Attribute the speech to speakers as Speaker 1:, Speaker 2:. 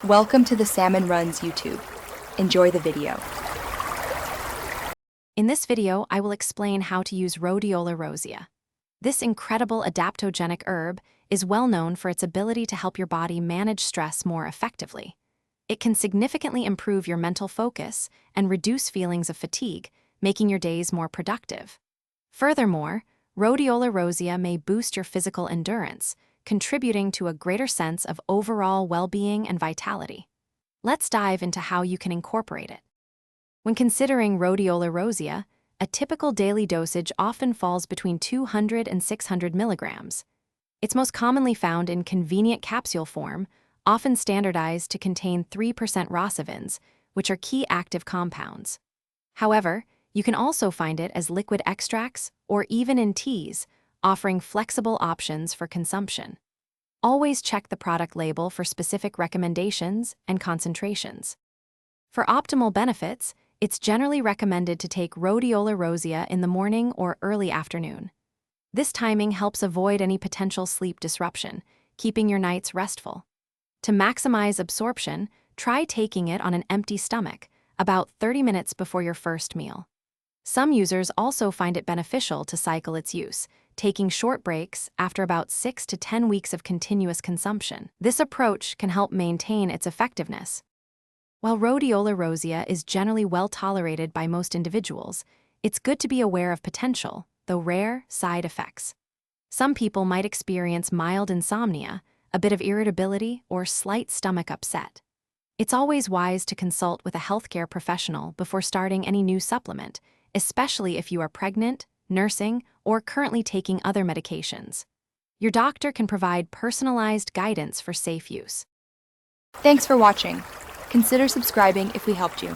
Speaker 1: Welcome to the Salmon Runs YouTube. Enjoy the video.
Speaker 2: In this video, I will explain how to use Rhodiola Rosea. This incredible adaptogenic herb is well known for its ability to help your body manage stress more effectively. It can significantly improve your mental focus and reduce feelings of fatigue, making your days more productive. Furthermore, Rhodiola Rosea may boost your physical endurance, contributing to a greater sense of overall well-being and vitality. Let's dive into how you can incorporate it. When considering Rhodiola Rosea, a typical daily dosage often falls between 200 and 600 milligrams. It's most commonly found in convenient capsule form, often standardized to contain 3% rosavins, which are key active compounds. However, you can also find it as liquid extracts or even in teas, offering flexible options for consumption. Always check the product label for specific recommendations and concentrations. For optimal benefits, it's generally recommended to take Rhodiola Rosea in the morning or early afternoon. This timing helps avoid any potential sleep disruption, keeping your nights restful. To maximize absorption, try taking it on an empty stomach, about 30 minutes before your first meal. Some users also find it beneficial to cycle its use, taking short breaks after about 6 to 10 weeks of continuous consumption. This approach can help maintain its effectiveness. While Rhodiola Rosea is generally well tolerated by most individuals, it's good to be aware of potential, though rare, side effects. Some people might experience mild insomnia, a bit of irritability, or slight stomach upset. It's always wise to consult with a healthcare professional before starting any new supplement, especially if you are pregnant, nursing, or currently taking other medications. Your doctor can provide personalized guidance for safe use.
Speaker 1: Thanks for watching. Consider subscribing if we helped you.